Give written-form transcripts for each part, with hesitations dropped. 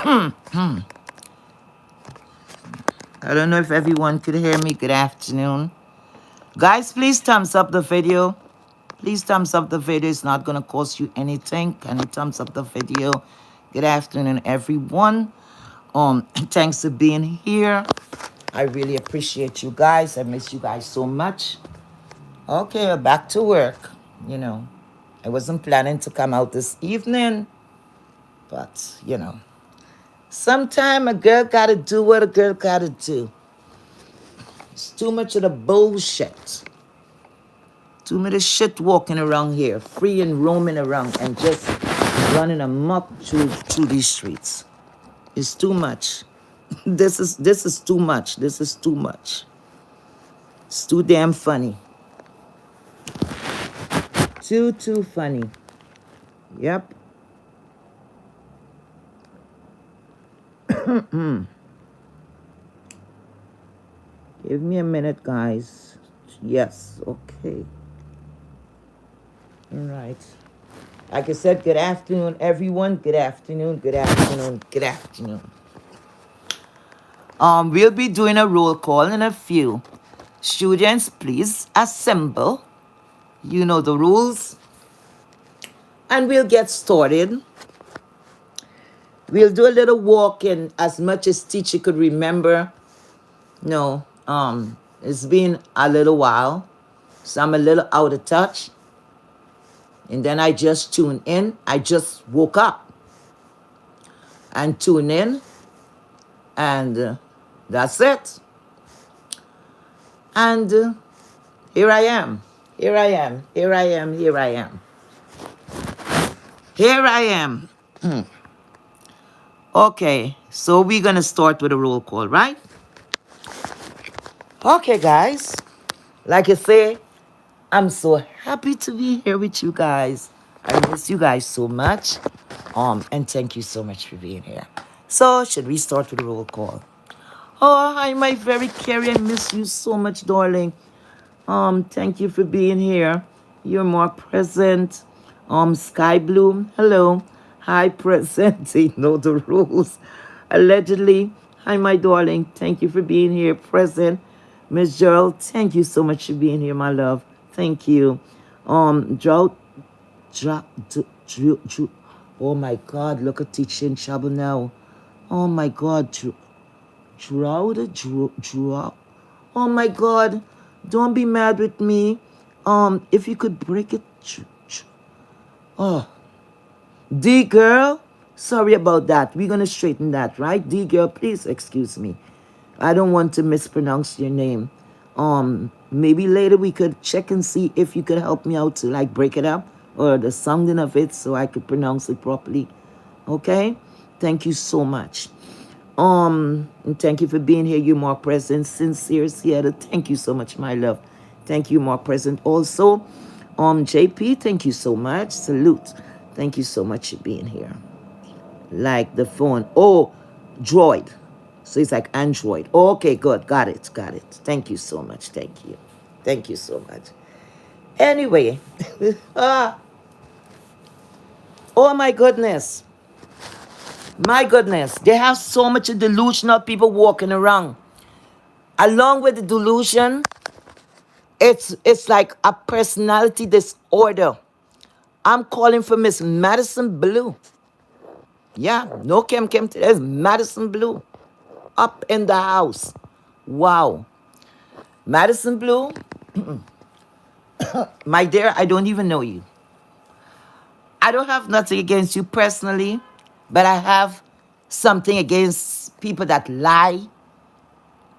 I don't know if everyone could hear me. Good afternoon. Guys, please thumbs up the video. Please thumbs up the video. It's not going to cost you anything. Can you thumbs up the video? Good afternoon, everyone. Thanks for being here. I really appreciate you guys. I miss you guys so much. Okay, back to work. I wasn't planning to come out this evening, but sometime a girl gotta do what a girl gotta do. It's too much of the bullshit. Too much shit walking around here, free and roaming around and just running amok through these streets. It's too much. This is too much. This is too much. It's too damn funny. Too funny. Yep. Give me a minute, guys. Yes, okay. All right. Like I said, good afternoon, everyone. Good afternoon, good afternoon, good afternoon. We'll be doing a roll call in a few. Students, please assemble. You know the rules. And we'll get started. We'll do a little walking as much as teacher could remember. It's been a little while, so I'm a little out of touch. And then I just tune in. I just woke up and tune in, and that's it. And here I am. Here I am. Here I am. Here I am. Here I am. Okay, so we're going to start with a roll call, right? Okay, guys. Like I say, I'm so happy to be here with you guys. I miss you guys so much. And thank you so much for being here. So, should we start with a roll call? Oh, hi, my very Carrie. I miss you so much, darling. Thank you for being here. You're more present. Sky Blue, hello. Hi, present. You know the rules. Allegedly, hi, my darling. Thank you for being here, present. Miss Gerald, thank you so much for being here, my love. Thank you. Oh my God, look at teacher in trouble now. Oh my God, oh my God, don't be mad with me. If you could break it. Oh, D girl, sorry about that. We're gonna straighten that, right? D girl, please excuse me. I don't want to mispronounce your name. Maybe later we could check and see if you could help me out to like break it up or the sounding of it so I could pronounce it properly. Okay? Thank you so much. And thank you for being here. You're more present. Sincere Seattle. Thank you so much, my love. Thank you, more present also. JP, thank you so much. Salute. Thank you so much for being here. Like the phone. Oh, Droid. So it's like Android. Okay, good. Got it. Got it. Thank you so much. Thank you. Thank you so much. Anyway. Oh, my goodness. My goodness. They have so much delusional people walking around. Along with the delusion, it's like a personality disorder. I'm calling for Miss Madison Blue. Yeah, no Kim today. It's Madison Blue. Up in the house. Wow. Madison Blue, my dear, I don't even know you. I don't have nothing against you personally, but I have something against people that lie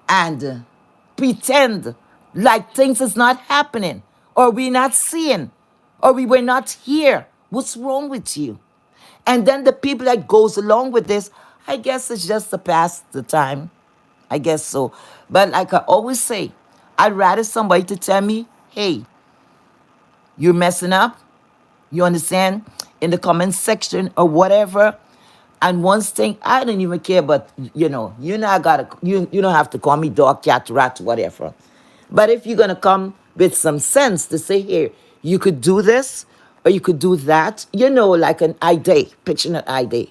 and pretend like things is not happening, or we're not seeing, or we were not here. What's wrong with you? And then the people that goes along with this, I guess it's just to pass the time. I guess so. But like I always say, I'd rather somebody to tell me, hey, you're messing up. You understand? In the comment section or whatever. And one thing, I don't even care, but you not gotta, you don't have to call me dog, cat, rat, whatever. But if you're gonna come with some sense to say, here, you could do this or you could do that, like an idea, pitching an idea.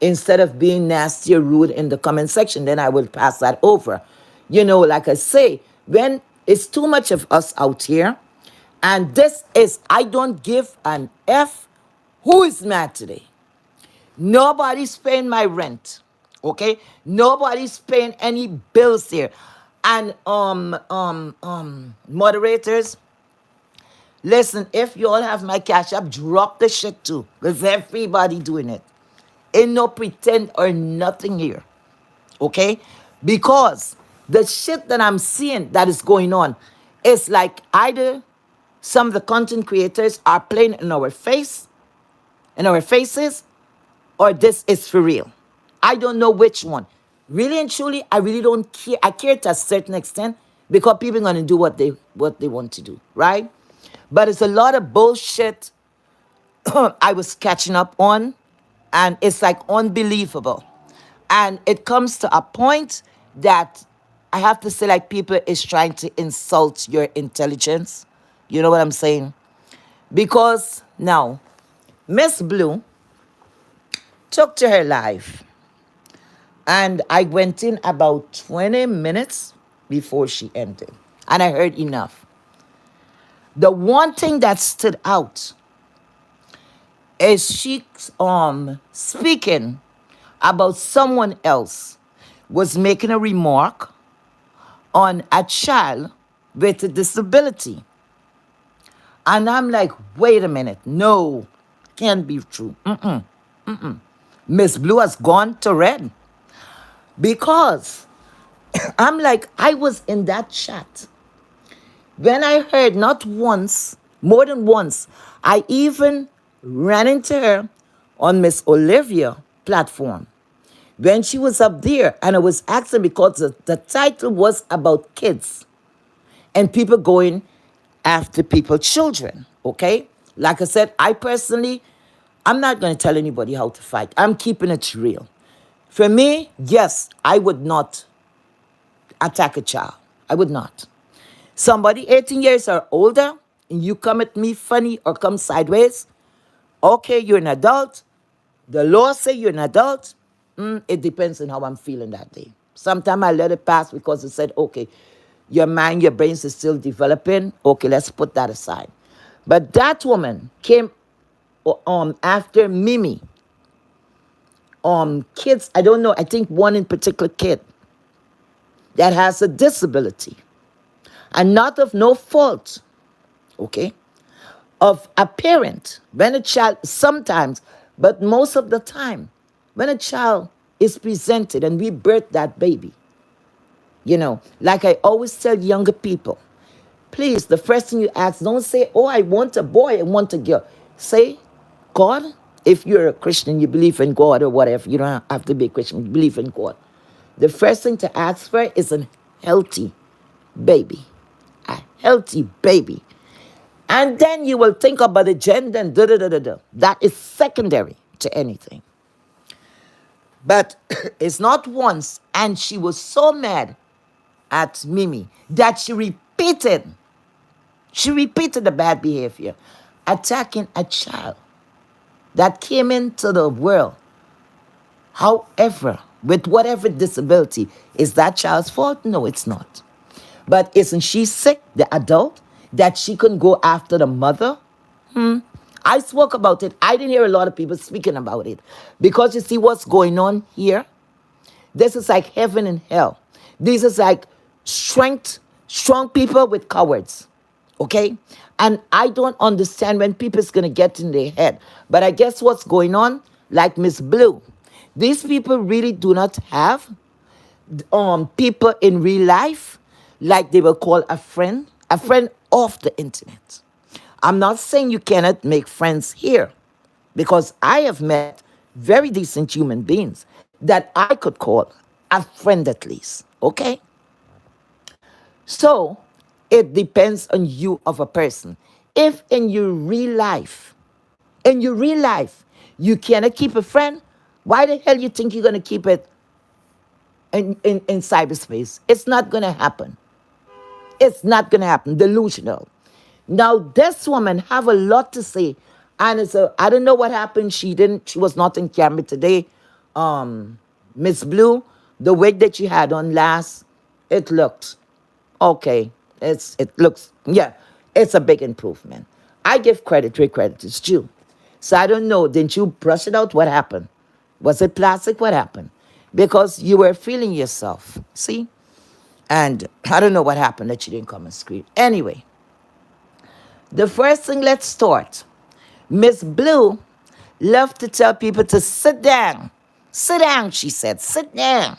instead of being nasty or rude in the comment section, then I will pass that over. Like I say, when it's too much of us out here, and this is, I don't give an F who is mad today. Nobody's paying my rent. Okay? Nobody's paying any bills here. And moderators, listen, if you all have my cash app, drop the shit too. Because everybody doing it. Ain't no pretend or nothing here. Okay? Because the shit that I'm seeing that is going on is like either some of the content creators are playing in our faces, or this is for real. I don't know which one. Really and truly, I really don't care. I care to a certain extent because people are gonna do what they want to do, right? But it's a lot of bullshit I was catching up on, and it's like unbelievable. And it comes to a point that I have to say, like, people is trying to insult your intelligence. You know what I'm saying? Because now, Miss Blue took to her live, and I went in about 20 minutes before she ended. And I heard enough. The one thing that stood out is she speaking about someone else was making a remark on a child with a disability. And I'm like, wait a minute, no, can't be true. Miss Blue has gone to red. Because I'm like, I was in that chat. When I heard not once, more than once, I even ran into her on Miss Olivia platform when she was up there, and I was asking because the title was about kids and people going after people's children, okay? Like I said, I personally, I'm not going to tell anybody how to fight. I'm keeping it real. For me, yes, I would not attack a child. I would not. Somebody 18 years or older, and you come at me funny or come sideways, okay, you're an adult. The law say you're an adult. It depends on how I'm feeling that day. Sometimes I let it pass because it said, okay, your mind, your brains is still developing. Okay, let's put that aside. But that woman came after Mimi. Kids, I don't know, I think one in particular kid that has a disability. And not of no fault, okay, of a parent. When a child, sometimes, but most of the time, when a child is presented and we birth that baby, like I always tell younger people, please, the first thing you ask, don't say, oh, I want a boy, I want a girl. Say, God, if you're a Christian, you believe in God or whatever, you don't have to be a Christian, you believe in God. The first thing to ask for is a healthy baby. A healthy baby. And then you will think about the gender and da-da-da-da-da. That is secondary to anything. But it's not once. And she was so mad at Mimi that she repeated the bad behavior, attacking a child that came into the world. However, with whatever disability, is that child's fault? No, it's not. But isn't she sick, the adult, that she couldn't go after the mother? I spoke about it. I didn't hear a lot of people speaking about it. Because you see what's going on here? This is like heaven and hell. This is like strong people with cowards. Okay? And I don't understand when people's going to get in their head. But I guess what's going on, like Miss Blue, these people really do not have people in real life like they will call a friend off the internet. I'm not saying you cannot make friends here, because I have met very decent human beings that I could call a friend at least, okay? So it depends on you of a person. If in your real life, you cannot keep a friend, why the hell you think you're going to keep it in cyberspace? It's not going to happen. It's not going to happen. Delusional. Now, this woman have a lot to say. And I don't know what happened. She was not in camera today. Miss Blue, the wig that you had on last, it looked okay. It looks, yeah, it's a big improvement. I give credit where credit is due. So I don't know, didn't you brush it out? What happened? Was it plastic? What happened? Because you were feeling yourself. See? And I don't know what happened that you didn't come and scream. Anyway, the first thing, let's start. Miss Blue loved to tell people to sit down. Sit down, she said. Sit down.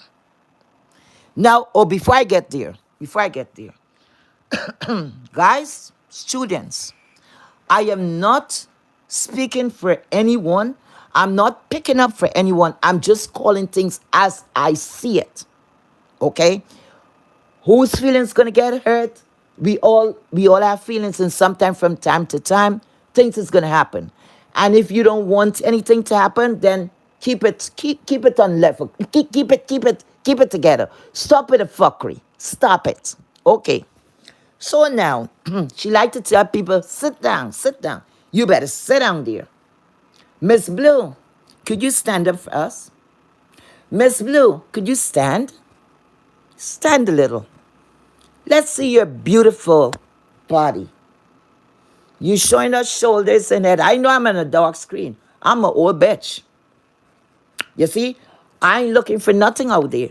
Now, before I get there, guys, students, I am not speaking for anyone. I'm not picking up for anyone. I'm just calling things as I see it. Okay? Whose feelings gonna get hurt? We all have feelings, and sometimes from time to time, things is gonna happen. And if you don't want anything to happen, then keep it on level. Keep it together. Stop with the fuckery. Stop it. Okay. So now, she like to tell people, sit down, sit down. You better sit down there. Miss Blue, could you stand up for us? Miss Blue, could you stand? Stand a little. Let's see your beautiful body. You showing us shoulders and head. I know I'm on a dark screen. I'm an old bitch. You see, I ain't looking for nothing out there.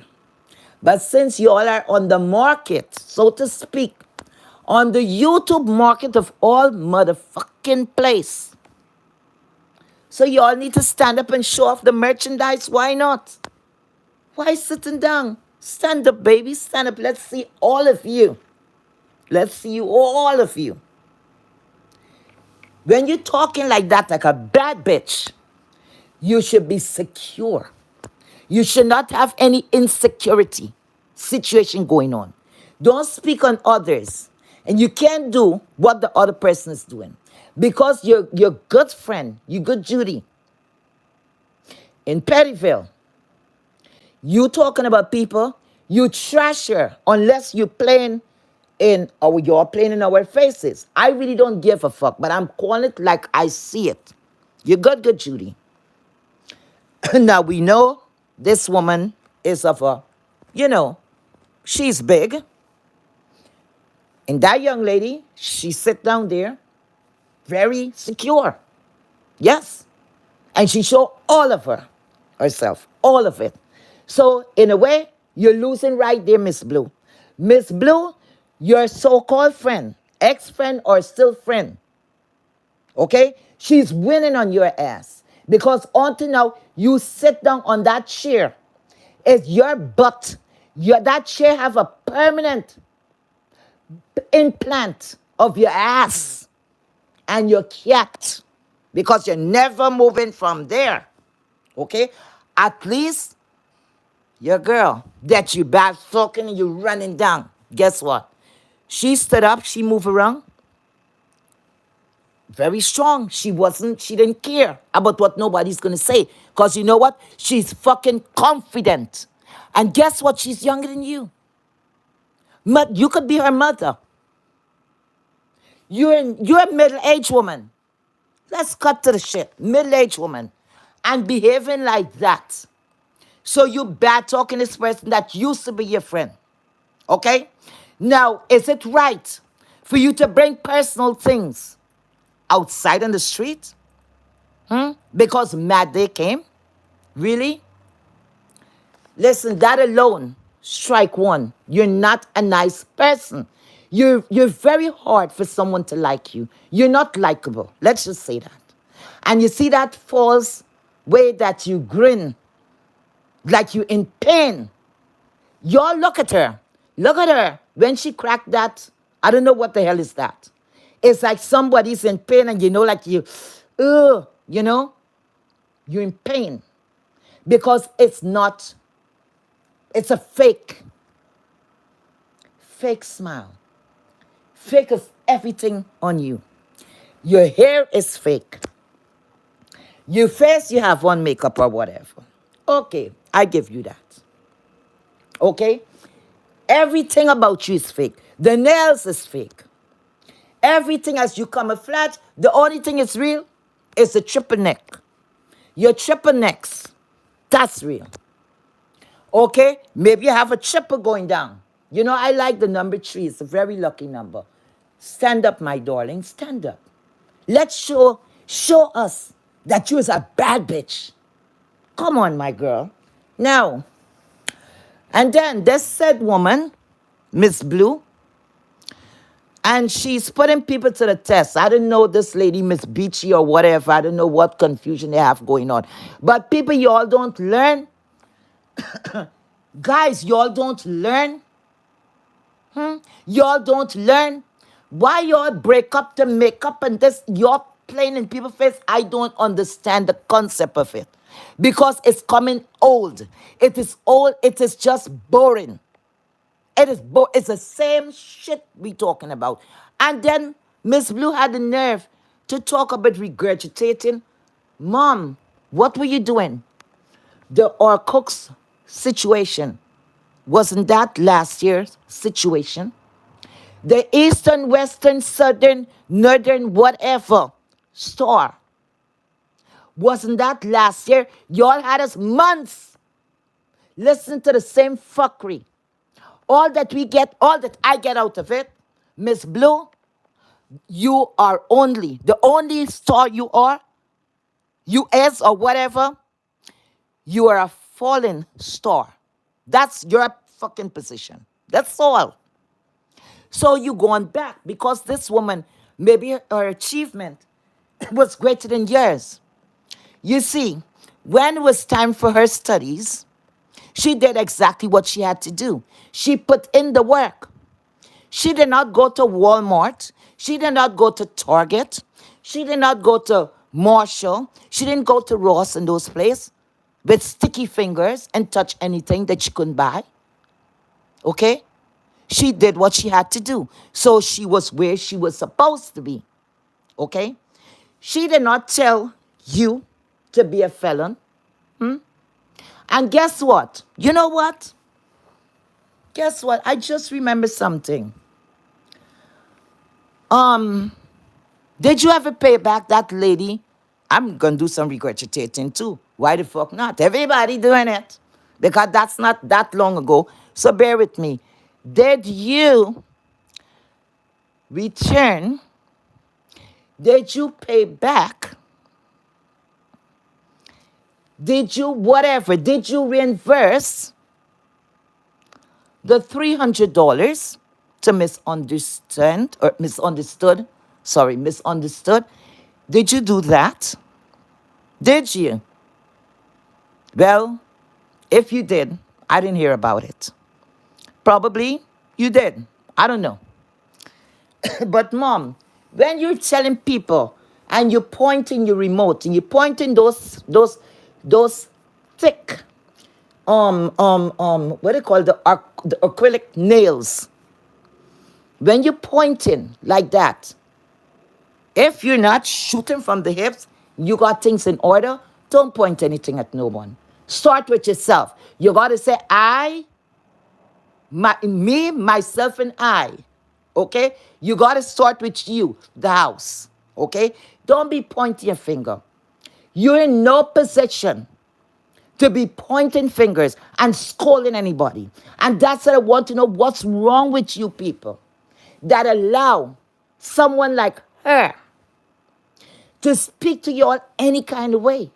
But since you all are on the market, so to speak, on the YouTube market of all motherfucking place, so you all need to stand up and show off the merchandise. Why not? Why sitting down? Stand up, baby. Stand up. Let's see all of you. Let's see you, all of you. When you're talking like that, like a bad bitch, you should be secure. You should not have any insecurity situation going on. Don't speak on others. And you can't do what the other person is doing. Because your good friend, your good Judy, in Perryville, you talking about people, you trash her unless you playing in, or you're playing in our faces. I really don't give a fuck, but I'm calling it like I see it. You're good, Judy. Now we know this woman is of a, she's big. And that young lady, she sit down there, very secure. Yes. And she showed all of herself, all of it. So in a way, you're losing right there, Miss Blue. Miss Blue, your so-called friend, ex-friend or still friend, okay? She's winning on your ass. Because until now, you sit down on that chair. It's your butt. That chair have a permanent implant of your ass. And your cat. Because you're never moving from there. Okay? At least your girl that you bad talking and you running down. Guess what? She stood up, she moved around. Very strong. She didn't care about what nobody's gonna say. Because you know what? She's fucking confident. And guess what? She's younger than you. You could be her mother. You're a middle-aged woman. Let's cut to the shit. Middle-aged woman. And behaving like that. So you bad talking this person that used to be your friend. Okay? Now, is it right for you to bring personal things outside on the street? Because mad day came? Really? Listen, that alone, strike one. You're not a nice person. You're very hard for someone to like you. You're not likable. Let's just say that. And you see that false way that you grin, like you in pain. Y'all look at her. Look at her. When she cracked that, I don't know what the hell is that. It's like somebody's in pain and like you're in pain. Because it's a fake smile. Fake is everything on you. Your hair is fake. Your face, you have on makeup or whatever. Okay, I give you that. Okay? Everything about you is fake. The nails is fake. Everything as you camouflage, the only thing is real is the triple neck. Your triple necks. That's real. Okay? Maybe you have a triple going down. You know, I like the number 3. It's a very lucky number. Stand up, my darling. Stand up. Let's show us that you're a bad bitch. Come on, my girl. Now, and then this said woman, Miss Blue, and she's putting people to the test. I don't know this lady, Miss Beachy or whatever. I don't know what confusion they have going on. But people, y'all don't learn. Guys, y'all don't learn. Y'all don't learn. Why y'all break up to make up and this? Y'all playing in people's face. I don't understand the concept of it. Because it's coming old. It is old. It is just boring. It's the same shit we talking about. And then Miss Blue had the nerve to talk about regurgitating. Mom, what were you doing? The Orcook's situation. Wasn't that last year's situation? The Eastern, Western, Southern, Northern, whatever store. Wasn't that last year? Y'all had us months listening to the same fuckery. All that I get out of it, Miss Blue, you are the only store you are, US or whatever, you are a fallen store. That's your fucking position. That's all. So you going back because this woman, maybe her achievement was greater than yours. You see, when it was time for her studies, she did exactly what she had to do. She put in the work. She did not go to Walmart. She did not go to Target. She did not go to Marshall. She didn't go to Ross and those places with sticky fingers and touch anything that she couldn't buy. Okay? She did what she had to do. So she was where she was supposed to be. Okay? She did not tell you to be a felon. And guess what? You know what? Guess what? I just remember something. Did you ever pay back that lady? I'm gonna do some regurgitating too. Why the fuck not? Everybody doing it. Because that's not that long ago. So bear with me. Did you return? Did you pay back? Did you whatever? Did you reimburse the $300 to misunderstood? Sorry, misunderstood. Did you do that? Did you? Well, if you did, I didn't hear about it. Probably you did. I don't know. But mom, when you're telling people and you're pointing your remote and you're pointing those thick what do you call the acrylic nails, when you're pointing like that, if you're not shooting from the hips, you got things in order, don't point anything at no one. Start with yourself. You got to say me, myself, and I. Okay? You got to start with you, the house. Okay? Don't be pointing your finger. You're in no position to be pointing fingers and scolding anybody. And that's what I want to know. What's wrong with you people that allow someone like her to speak to y'all any kind of way?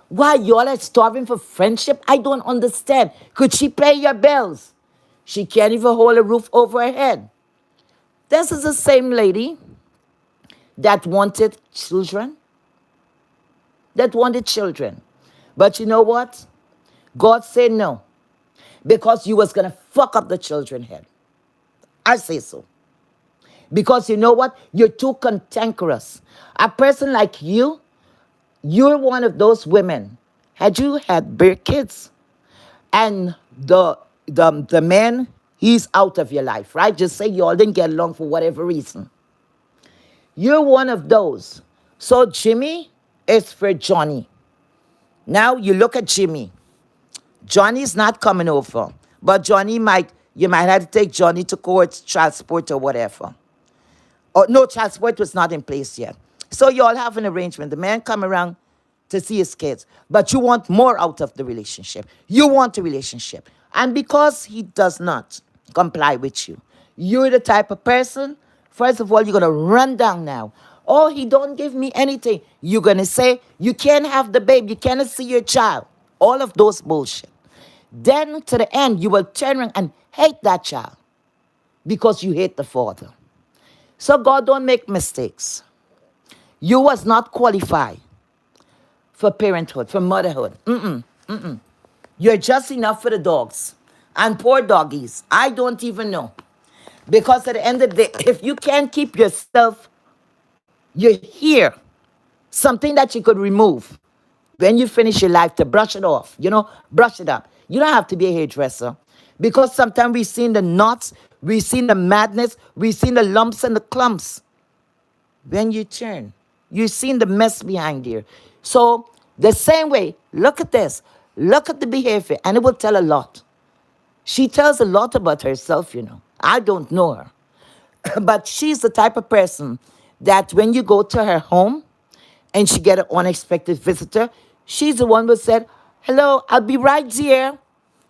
Why, y'all are starving for friendship? I don't understand. Could she pay your bills? She can't even hold a roof over her head. This is the same lady that wanted children. But you know what? God said no. Because you was going to fuck up the children's head. I say so. Because you know what? You're too cantankerous. A person like you, you're one of those women. Had you had bare kids and the man, he's out of your life, right? Just say you all didn't get along for whatever reason. You're one of those. So Jimmy is for Johnny. Now you look at Jimmy. Johnny's not coming over. But you might have to take Johnny to court, transport or whatever. Oh, no, transport was not in place yet. So you all have an arrangement. The man come around to see his kids, but you want more out of the relationship. You want a relationship. And because he does not comply with you, you're the type of person, first of all, you're going to run down now. Oh, he don't give me anything. You're going to say, you can't have the baby. You cannot see your child. All of those bullshit. Then to the end, you will turn around and hate that child because you hate the father. So God don't make mistakes. You was not qualified for parenthood, for motherhood. You're just enough for the dogs. And poor doggies, I don't even know. Because at the end of the day, if you can't keep yourself, you're here. Something that you could remove when you finish your life to brush it off, brush it up. You don't have to be a hairdresser. Because sometimes we've seen the knots, we've seen the madness, we've seen the lumps and the clumps. When you turn, you've seen the mess behind here. So the same way, look at this. Look at the behavior, and it will tell a lot. She tells a lot about herself. I don't know her. But she's the type of person that when you go to her home and she get an unexpected visitor, she's the one who said, hello, I'll be right there.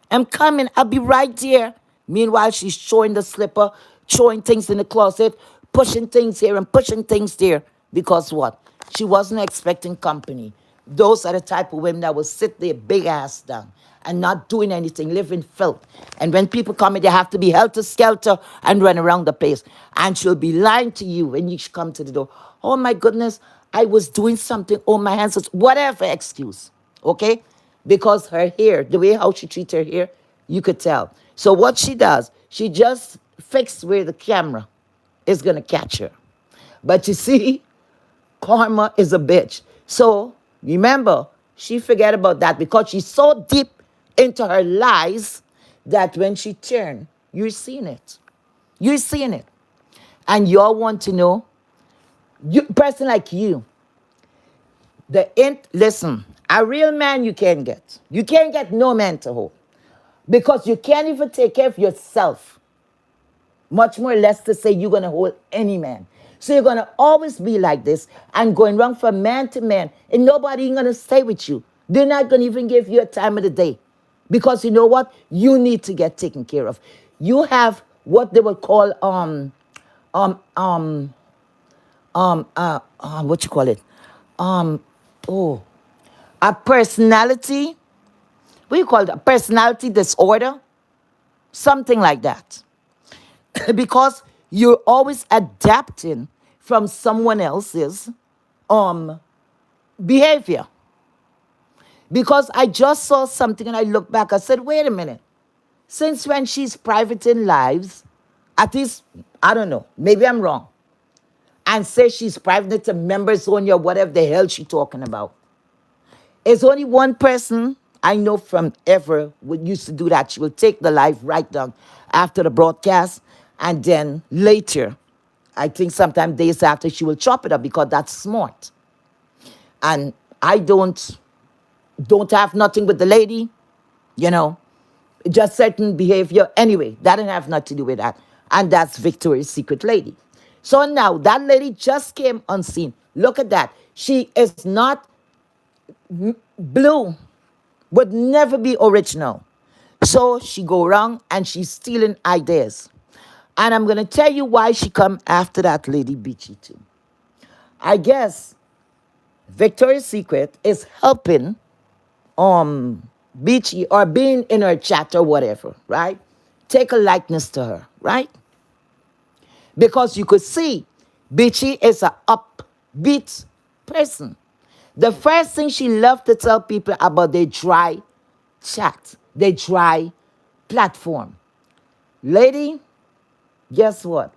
I'm coming, I'll be right there. Meanwhile, she's showing the slipper, showing things in the closet, pushing things here and pushing things there. Because what? She wasn't expecting company. Those are the type of women that will sit their big ass down and not doing anything, live in filth. And when people come in, they have to be helter-skelter and run around the place. And she'll be lying to you when you come to the door. Oh, my goodness, I was doing something. Oh, my hands, whatever excuse, okay? Because her hair, the way how she treats her hair, you could tell. So what she does, she just fixes where the camera is going to catch her. But you see, karma is a bitch. So remember, she forget about that because she's so deep into her lies that when she turn, you're seeing it. You're seeing it. And y'all want to know, person like you, listen, a real man you can't get. You can't get no man to hold. Because you can't even take care of yourself. Much more less to say you're going to hold any man. So you're going to always be like this and going wrong from man to man. And nobody ain't going to stay with you. They're not going to even give you a time of the day. Because you know what? You need to get taken care of. You have what they would call, what you call it? A personality. What do you call it? A personality disorder? Something like that. Because you're always adapting from someone else's behavior. Because I just saw something and I looked back, I said, wait a minute. Since when she's private in lives, at least, I don't know, maybe I'm wrong, and say she's private to members only or whatever the hell she's talking about. It's only one person I know from ever would used to do that. She will take the live right down after the broadcast, and then later, I think sometime days after, she will chop it up because that's smart. And I don't have nothing with the lady, just certain behavior. Anyway, that didn't have nothing to do with that. And that's Victoria's Secret lady. So now that lady just came on scene. Look at that. She is not blue, would never be original. So she go around and she's stealing ideas. And I'm going to tell you why she come after that lady Beachy too. I guess Victoria's Secret is helping Beachy or being in her chat or whatever, right? Take a likeness to her, right? Because you could see Beachy is an upbeat person. The first thing she loved to tell people about their dry chat, their dry platform. Lady, guess what?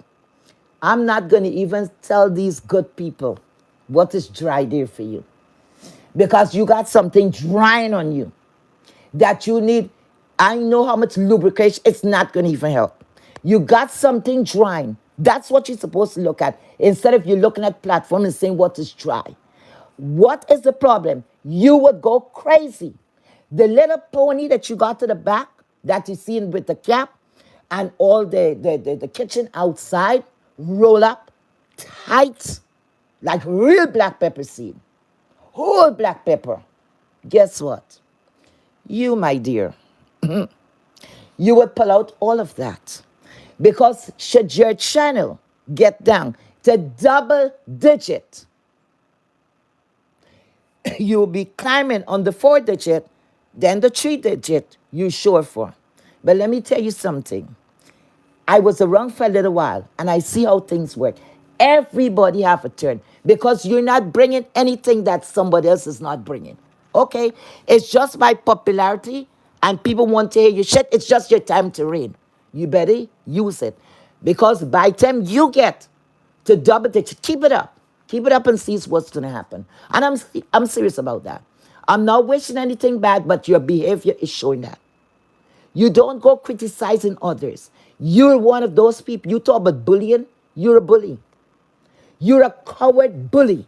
I'm not going to even tell these good people what is dry there for you. Because you got something drying on you that you need. I know how much lubrication, it's not going to even help. You got something drying. That's what you're supposed to look at. Instead of you looking at platform and saying what is dry. What is the problem? You would go crazy. The little pony that you got to the back that you see with the cap and all the kitchen outside, roll up tight like real black pepper seed. whole black pepper. Guess what? You, my dear, you would pull out all of that. Because should your channel get down to double digit, you'll be climbing on the 4 digit, then the 3 digit you sure for. But let me tell you something. I was around for a little while and I see how things work. Everybody have a turn because you're not bringing anything that somebody else is not bringing. Okay? It's just by popularity and people want to hear your shit. It's just your time to reign. You better use it because by the time you get to double digit, keep it up. Keep it up and see what's going to happen. And I'm serious about that. I'm not wishing anything bad, but your behavior is showing that. You don't go criticizing others. You're one of those people. You talk about bullying, you're a bully. You're a coward bully.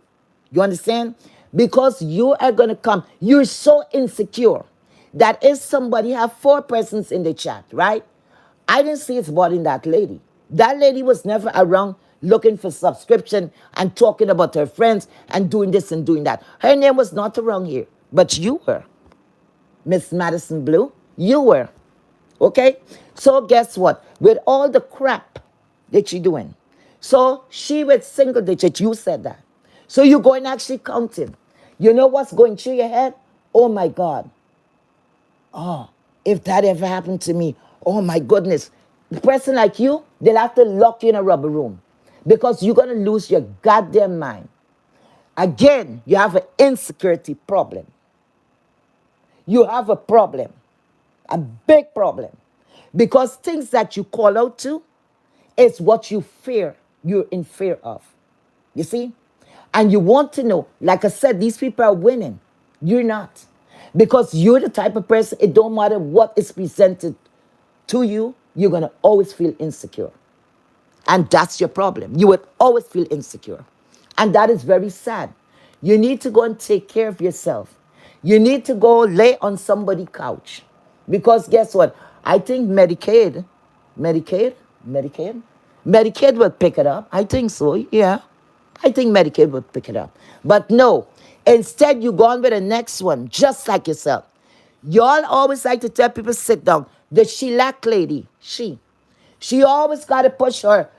You understand? Because you are going to come. You're so insecure that if somebody have 4 persons in the chat, right? I didn't see it's bothering that lady. That lady was never around looking for subscription and talking about her friends and doing this and doing that. Her name was not around here. But you were. Miss Madison Blue. You were. Okay? So guess what? With all the crap that you're doing. So she with single digit, you said that. So you go and actually counting. You know what's going through your head? Oh my God. Oh, if that ever happened to me, oh my goodness. The person like you, they'll have to lock you in a rubber room because you're going to lose your goddamn mind. Again, you have an insecurity problem. You have a problem. A big problem. Because things that you call out to is what you fear, you're in fear of. You see? And you want to know, like I said, these people are winning. You're not. Because you're the type of person, it don't matter what is presented to you, you're going to always feel insecure. And that's your problem. You would always feel insecure. And that is very sad. You need to go and take care of yourself. You need to go lay on somebody's couch. Because guess what? I think Medicaid will pick it up. I think so, yeah. I think Medicaid will pick it up. But no, instead you go on with the next one, just like yourself. Y'all always like to tell people, sit down. The shellac lady, she always got to push her,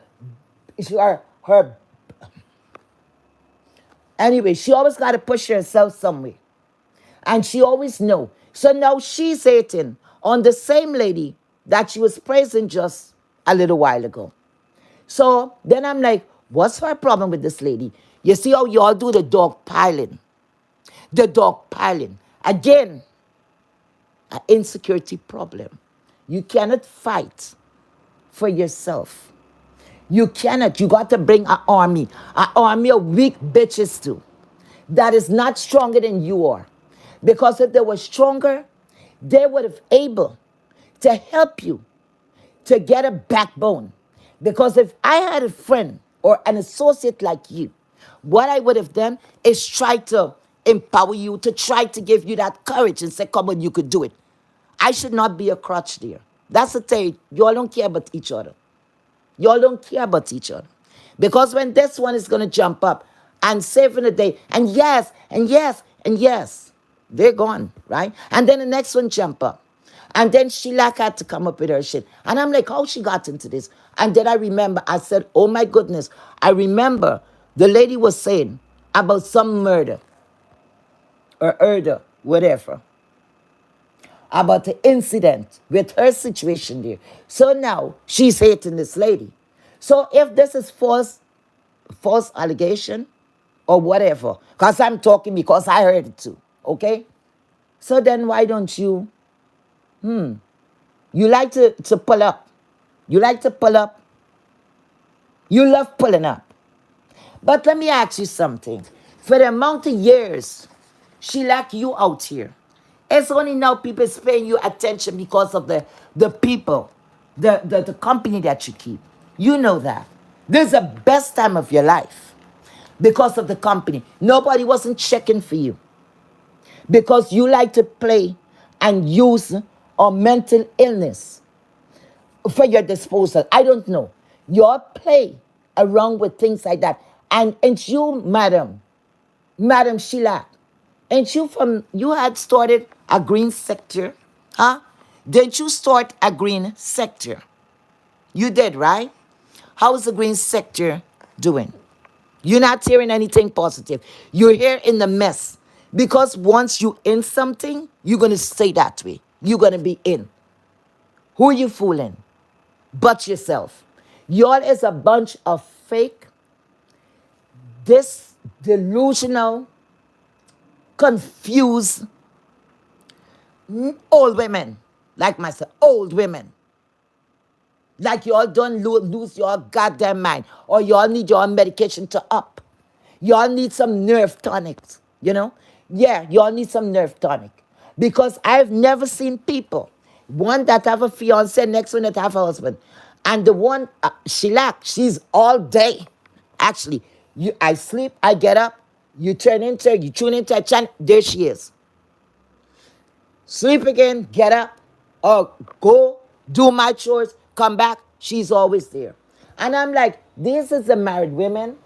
anyway, she always got to push herself somewhere. And she always know. So now she's hating on the same lady that she was praising just a little while ago. So then I'm like, what's her problem with this lady? You see how y'all do the dog piling. The dog piling. Again, an insecurity problem. You cannot fight for yourself. You cannot. You got to bring an army of weak bitches too. That is not stronger than you are. Because if they were stronger, they would have able to help you to get a backbone. Because if I had a friend or an associate like you, what I would have done is try to empower you, to try to give you that courage and say, come on, you could do it. I should not be a crutch there. That's the thing. Y'all don't care about each other. Y'all don't care about each other. Because when this one is going to jump up and save in the day, and yes, and yes, and yes, they're gone, right? And then the next one jump up. And then Sheila had to come up with her shit. And I'm like, how she got into this? And then I remember, I said, oh my goodness. I remember the lady was saying about some murder or murder, whatever, about the incident with her situation there. So now she's hating this lady. So if this is false allegation or whatever, because I'm talking because I heard it too, okay? So then why don't you, you like to pull up. You like to pull up. You love pulling up. But let me ask you something. For the amount of years she like you out here, it's only now people is paying you attention because of the people, the company that you keep. You know that. This is the best time of your life because of the company. Nobody wasn't checking for you because you like to play and use a mental illness for your disposal. I don't know. You all play around with things like that. And you, Madam Sheila, Ain't you from, you had started a green sector, huh? Didn't you start a green sector? You did, right? How's the green sector doing? You're not hearing anything positive. You're here in the mess. Because once you in something, you're going to stay that way. You're going to be in. Who are you fooling? But yourself. Y'all is a bunch of fake, this delusional, confused old women. Like myself, old women. Like y'all don't lose your goddamn mind. Or y'all need your medication to up. Y'all need some nerve tonics, you know? Yeah, y'all need some nerve tonic. Because I've never seen people, one that have a fiance, next one that have a husband. And the one, she's all day. Actually, I sleep, I get up, you tune into a channel, there she is. Sleep again, get up, or go do my chores, come back, she's always there. And I'm like, this is the married women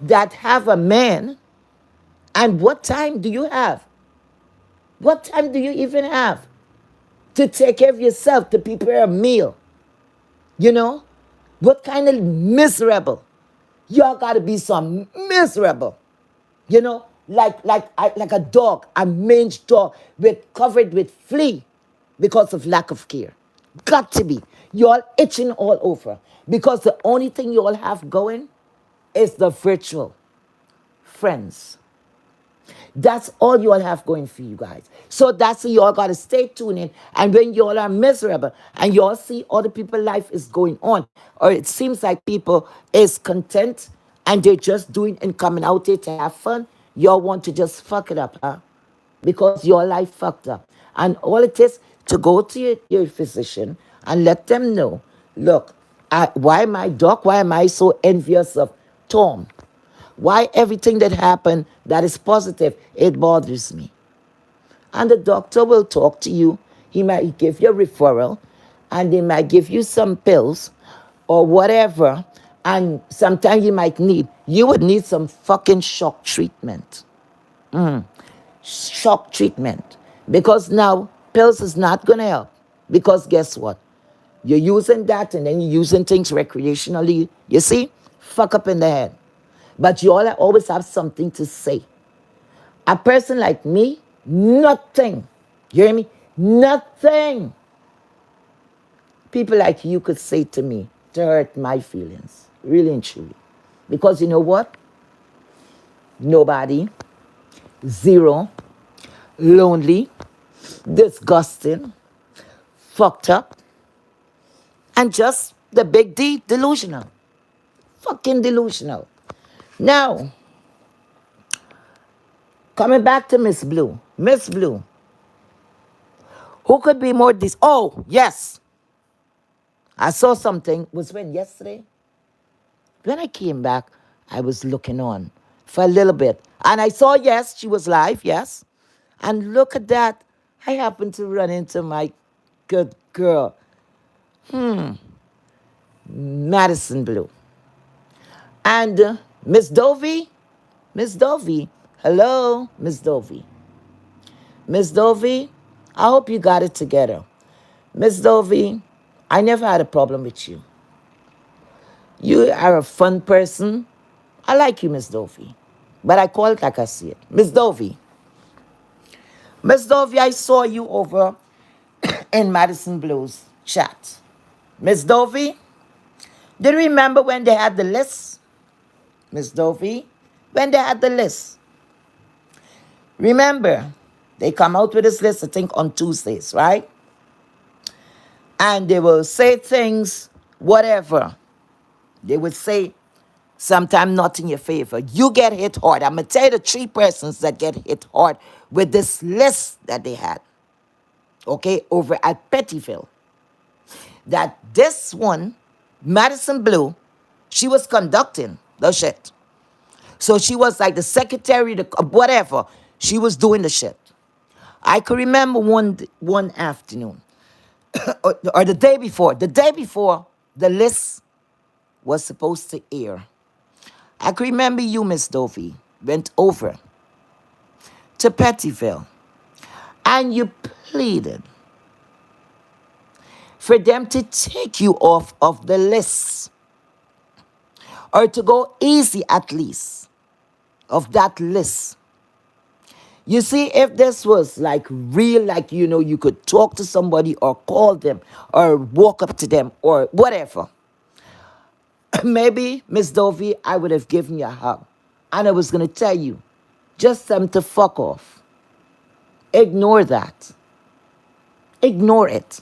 that have a man, and what time do you have? What time do you even have to take care of yourself, to prepare a meal? You know? What kind of miserable? Y'all gotta be some miserable. You know? Like a dog, a mange dog, covered with flea because of lack of care. Got to be. Y'all itching all over. Because the only thing you all have going is the virtual friends. That's all you all have going for you guys. So that's you all got to stay tuned in. And when you all are miserable and you all see other people's life is going on, or it seems like people is content and they're just doing and coming out there to have fun, you all want to just fuck it up, huh? Because your life fucked up. And all it is to go to your physician and let them know, look, why am I, doc, why am I so envious of Tom? Why everything that happened that is positive, it bothers me. And the doctor will talk to you. He might give you a referral, and they might give you some pills or whatever. And sometimes you would need some fucking shock treatment. Shock treatment. Because now pills is not going to help. Because guess what? You're using that and then you're using things recreationally. You see? Fuck up in the head. But you all always have something to say. A person like me, nothing. You hear me? Nothing. People like you could say to me to hurt my feelings. Really and truly. Because you know what? Nobody. Zero. Lonely. Disgusting. Fucked up. And just the big D, delusional. Fucking delusional. Now, coming back to Miss Blue. Miss Blue. Who could be more oh, yes. I saw something. Was when yesterday? When I came back, I was looking on for a little bit. And I saw, yes, she was live, yes. And look at that. I happened to run into my good girl, Madison Blue. And Miss Dovey, hello, Miss Dovey. Miss Dovey, I hope you got it together. Miss Dovey, I never had a problem with you. You are a fun person. I like you, Miss Dovey. But I call it like I see it. Miss Dovey. Miss Dovey, I saw you over in Madison Blue's chat. Miss Dovey, do you remember when they had the list? Miss Dovey, when they had the list. Remember, they come out with this list, I think, on Tuesdays, right? And they will say things, whatever. They would say, sometimes not in your favor. You get hit hard. I'm going to tell you the 3 persons that get hit hard with this list that they had. Okay, over at Pettyville. That this one, Madison Blue, she was conducting the shit. So she was like the secretary, whatever. She was doing the shit. I could remember one afternoon, or the day before the list was supposed to air. I could remember you, Miss Dovey, went over to Pettyville and you pleaded for them to take you off of the list or to go easy at least of that list. You see, if this was like real, like, you could talk to somebody or call them or walk up to them or whatever, maybe, Miss Dovey, I would have given you a hug. And I was going to tell you, just tell them to fuck off. Ignore that. Ignore it.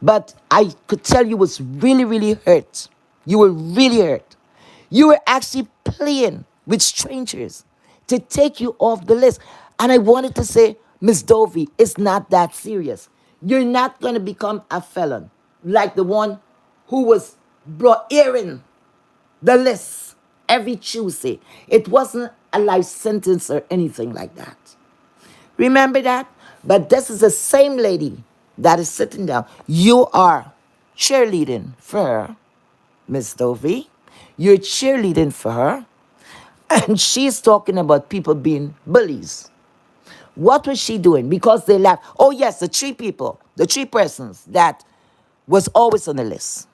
But I could tell you was really, really hurt. You were really hurt. You were actually playing with strangers to take you off the list. And I wanted to say, Miss Dovey, it's not that serious. You're not going to become a felon like the one who was brought airing the list every Tuesday. It wasn't a life sentence or anything like that. Remember that? But this is the same lady that is sitting down. You are cheerleading for her, Miss Dovey. You're cheerleading for her. And she's talking about people being bullies. What was she doing? Because they laughed. Oh, yes, the three persons that was always on the list.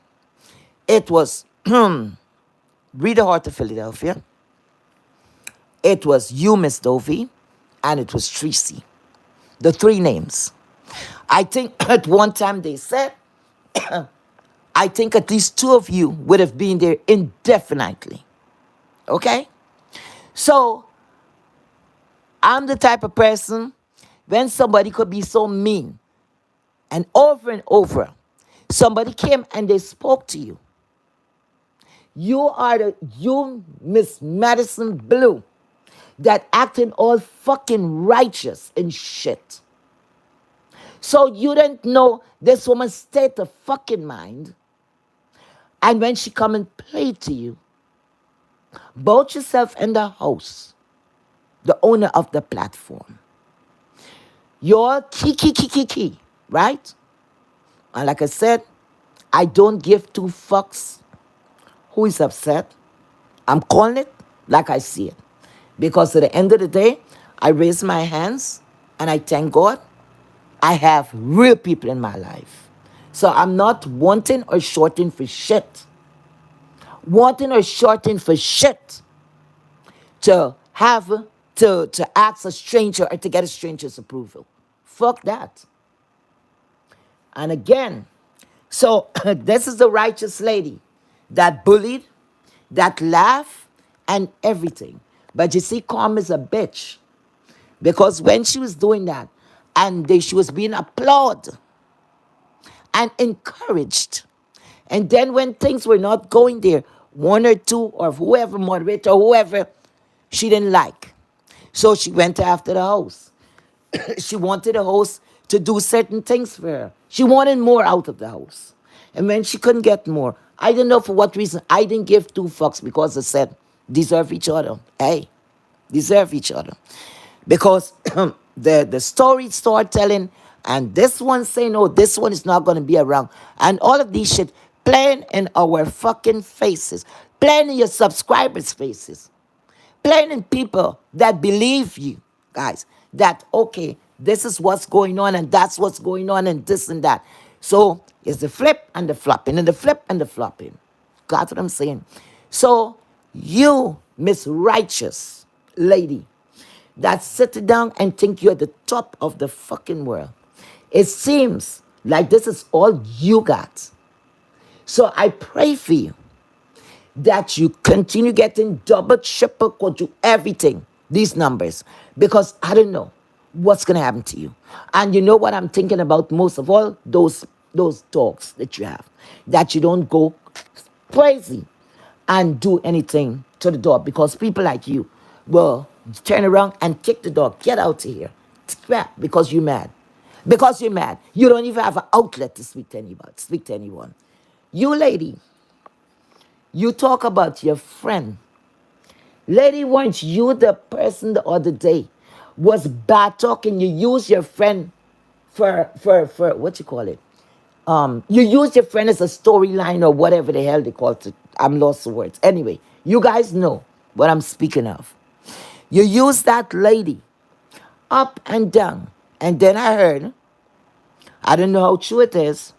It was Rita Hart of Philadelphia. It was you, Miss Dovey. And it was Tracy. The three names. I think at one time they said, I think at least two of you would have been there indefinitely. Okay? So, I'm the type of person, when somebody could be so mean, and over, somebody came and they spoke to you. You, Miss Madison Blue, that acting all fucking righteous and shit. So you didn't know this woman's state of fucking mind. And when she come and played to you, both yourself and the host, the owner of the platform, you're key, right? And like I said, I don't give two fucks who is upset. I'm calling it like I see it. Because at the end of the day, I raise my hands and I thank God I have real people in my life. So I'm not wanting or shorting for shit. Wanting or shorting for shit to have to ask a stranger or to get a stranger's approval. Fuck that. And again, so this is the righteous lady that bullied, that laughed, and everything. But you see, Karma's a bitch. Because when she was doing that, and she was being applauded and encouraged, and then when things were not going there, one or two or whoever, moderator or whoever, she didn't like. So she went after the host. She wanted the host to do certain things for her. She wanted more out of the host. And when she couldn't get more, I don't know for what reason, I didn't give two fucks because I said, deserve each other. Hey, deserve each other. Because the story start telling, and this one saying, oh, this one is not going to be around. And all of these shit playing in our fucking faces. Playing in your subscribers' faces. Playing in people that believe you, guys. That, okay, this is what's going on and that's what's going on and this and that. So it's the flip and the flopping and the flip and the flopping. Got what I'm saying? So you, Miss Righteous Lady, that sit down and think you're the top of the fucking world. It seems like this is all you got. So I pray for you that you continue getting double, triple, quadruple, everything, these numbers, because I don't know what's going to happen to you. And you know what I'm thinking about most of all? Those dogs that you have, that you don't go crazy and do anything to the dog, because people like you will turn around and kick the dog. Get out of here. Because you're mad. Because you're mad. You don't even have an outlet to speak to anyone. You lady, you talk about your friend. Lady, weren't you the person the other day was bad talking? You use your friend for what you call it? You use your friend as a storyline or whatever the hell they call it. I'm lost for words. Anyway, you guys know what I'm speaking of. You use that lady up and down. And then I heard, I don't know how true it is,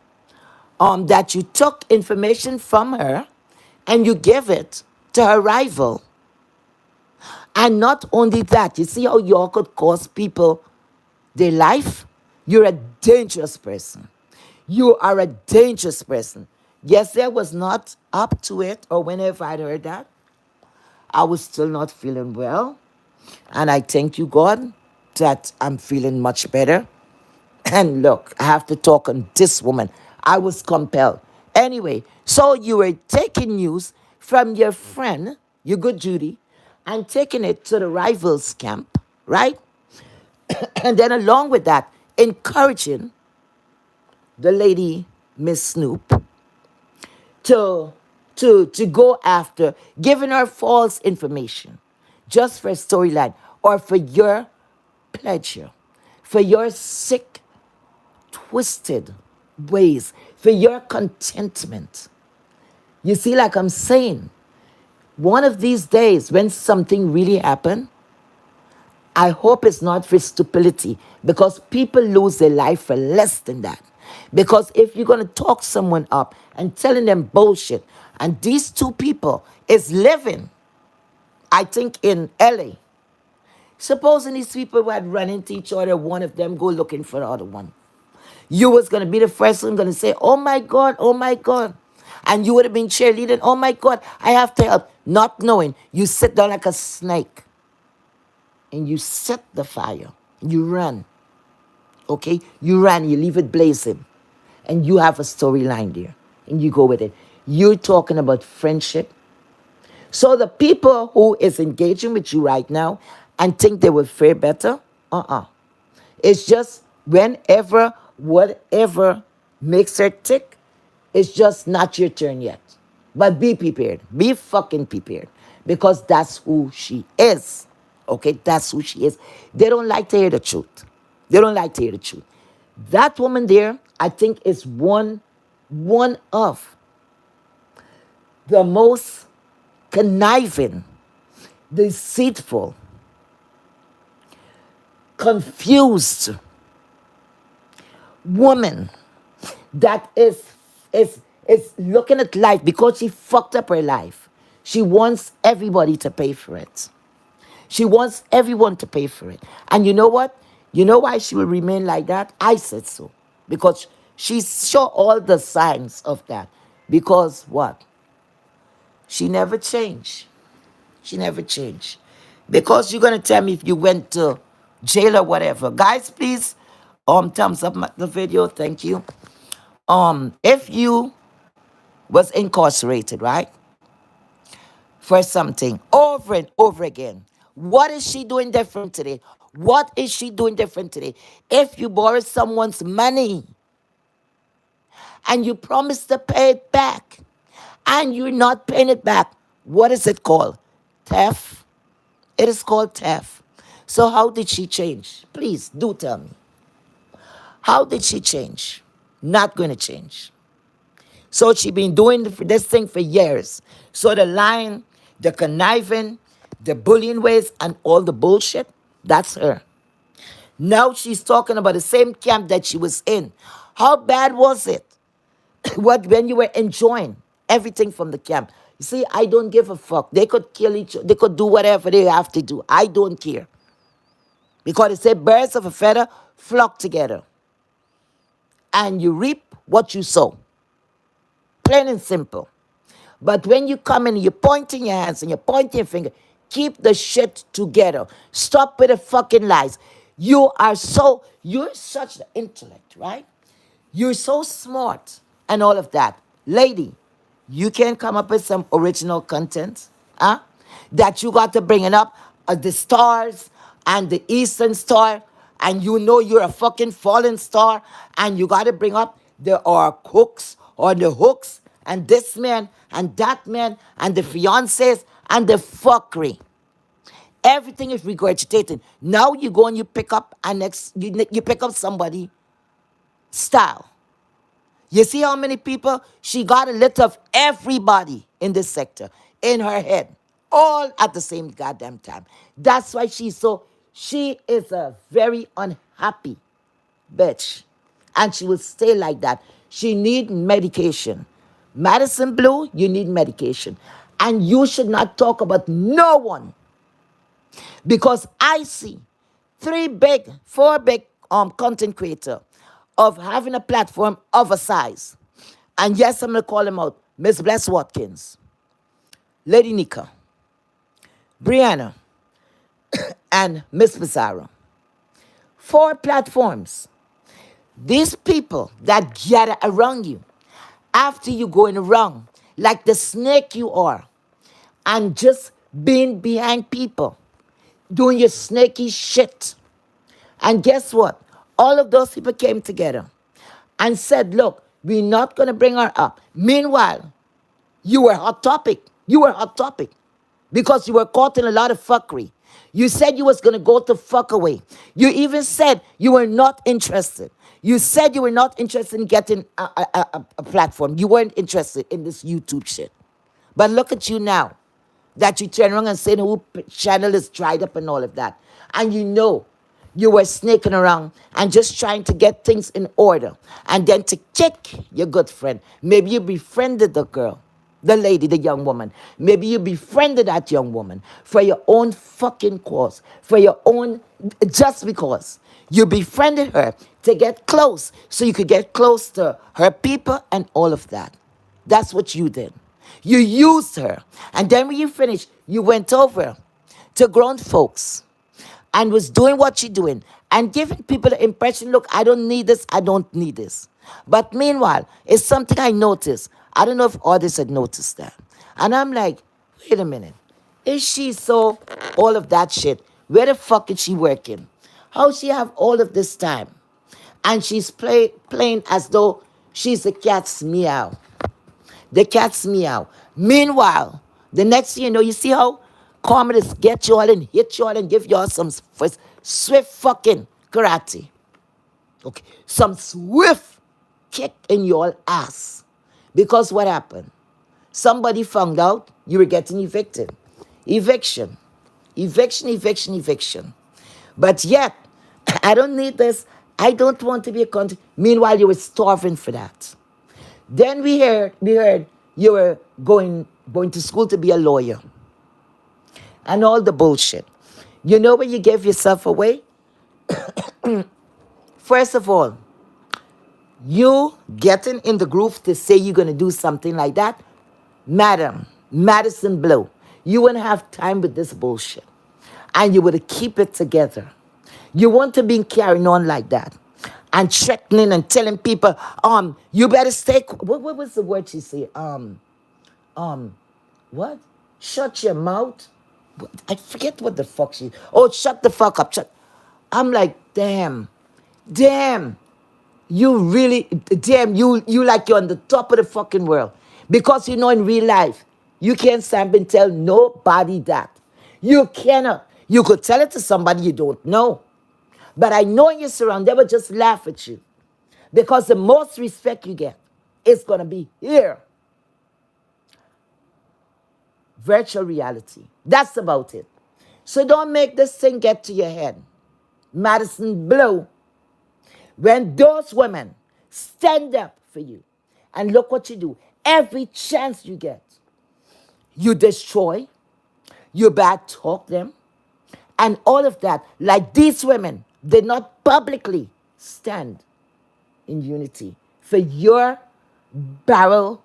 that you took information from her and you gave it to her rival. And not only that, you see how y'all could cost people their life? You're a dangerous person. You are a dangerous person. Yes, I was not up to it, or whenever I'd heard that, I was still not feeling well. And I thank you, God, that I'm feeling much better. And look, I have to talk on this woman. I was compelled. Anyway, so you were taking news from your friend, your good Judy, and taking it to the rivals camp, right? And then along with that, encouraging the lady, Miss Snoop, to to go after, giving her false information just for a storyline or for your pleasure, for your sick, twisted ways, for your contentment. You see, like I'm saying, one of these days when something really happens, I hope it's not for stupidity because people lose their life for less than that. Because if you're going to talk someone up and telling them bullshit, and these two people is living, I think in LA, supposing these people had run into each other, one of them go looking for the other one. You was going to be the first one going to say, oh my God, oh my God. And you would have been cheerleading, oh my God, I have to help. Not knowing, you sit down like a snake and you set the fire. You run. Okay? You run, you leave it blazing. And you have a storyline there. And you go with it. You're talking about friendship. So the people who is engaging with you right now and think they will fare better, it's just whenever, whatever makes her tick, it's just not your turn yet. But be prepared. Be fucking prepared. Because that's who she is. Okay? That's who she is. They don't like to hear the truth. They don't like to hear the truth. That woman there, I think, is one of the most conniving, deceitful, confused woman that is looking at life because she fucked up her life. She wants everybody to pay for it. She wants everyone to pay for it. And you know what? You know why she will remain like that? I said so. Because she saw all the signs of that. Because what? She never changed. She never changed. Because you're gonna tell me if you went to jail or whatever. Guys, please thumbs up the video. Thank you. If you was incarcerated, right? For something over and over again. What is she doing different today? What is she doing different today? If you borrow someone's money and you promise to pay it back and you're not paying it back, what is it called? Theft. It is called theft. So how did she change? Please do tell me. How did she change? Not going to change. So she been doing this thing for years. So the lying, the conniving, the bullying ways, and all the bullshit, that's her. Now she's talking about the same camp that she was in. How bad was it? What when you were enjoying everything from the camp? You see, I don't give a fuck. They could kill each other. They could do whatever they have to do. I don't care. Because it said birds of a feather flock together. And you reap what you sow. Plain and simple. But when you come in, you're pointing your hands and you're pointing your finger, keep the shit together. Stop with the fucking lies. You're such an intellect, right? You're so smart and all of that. Lady, you can come up with some original content, huh? That you got to bring it up, the stars and the Eastern Star, and you know you're a fucking fallen star, and you got to bring up the or hooks or the hooks and this man and that man and the fiancés and the fuckery. Everything is regurgitated. Now you go and you pick up you pick up somebody style. You see how many people? She got a list of everybody in this sector in her head, all at the same goddamn time. That's why she's so She is a very unhappy bitch. And she will stay like that. She need medication. Madison Blue, you need medication. And you should not talk about no one. Because I see four big content creator of having a platform of a size. And yes, I'm gonna call them out. Miss Bless Watkins, Lady Nika, Brianna, and Miss Pizarro. Four platforms. These people that gather around you after you going wrong, like the snake you are, and just being behind people, doing your snaky shit. And guess what? All of those people came together and said, look, we're not going to bring her up. Meanwhile, you were hot topic. You were hot topic because you were caught in a lot of fuckery. You said you was going to go to fuck away. You even said you were not interested. You said you were not interested in getting a platform. You weren't interested in this YouTube shit. But look at you now that you turn around and say the whole channel is dried up and all of that. And you know you were snaking around and just trying to get things in order. And then to kick your good friend. Maybe you befriended the girl, the lady, the young woman. Maybe you befriended that young woman for your own fucking cause. For your own, just because. You befriended her to get close. So you could get close to her people and all of that. That's what you did. You used her. And then when you finished, you went over to grown folks and was doing what you're doing and giving people the impression, look, I don't need this, I don't need this. But meanwhile, it's something I noticed. I don't know if others had noticed that. And I'm like, wait a minute. Is she so all of that shit? Where the fuck is she working? How she have all of this time? And she's playing as though she's the cat's meow. The cat's meow. Meanwhile, the next thing you know, you see how comedies get you all and hit you all and give you all some swift fucking karate. Okay. Some swift kick in your ass. Because what happened? Somebody found out you were getting evicted. Eviction. Eviction, eviction, eviction. But yet, I don't need this. I don't want to be a country. Meanwhile, you were starving for that. Then we heard you were going to school to be a lawyer. And all the bullshit. You know when you gave yourself away? First of all, you getting in the groove to say you're going to do something like that? Madison Blue, you wouldn't have time with this bullshit. And you would keep it together. You want to be carrying on like that. And threatening and telling people, you better stay. What was the word she said? What? Shut your mouth. I forget what the fuck she. Oh, shut the fuck up. I'm like, damn. You really, you like you're on the top of the fucking world. Because you know in real life, you can't stand and tell nobody that. You cannot. You could tell it to somebody you don't know. But I know in your surround, they will just laugh at you. Because the most respect you get is going to be here. Virtual reality. That's about it. So don't make this thing get to your head. Madison Blue. When those women stand up for you, and look what you do. Every chance you get, you destroy, you bad talk them, and all of that. Like these women did not publicly stand in unity for your barrel,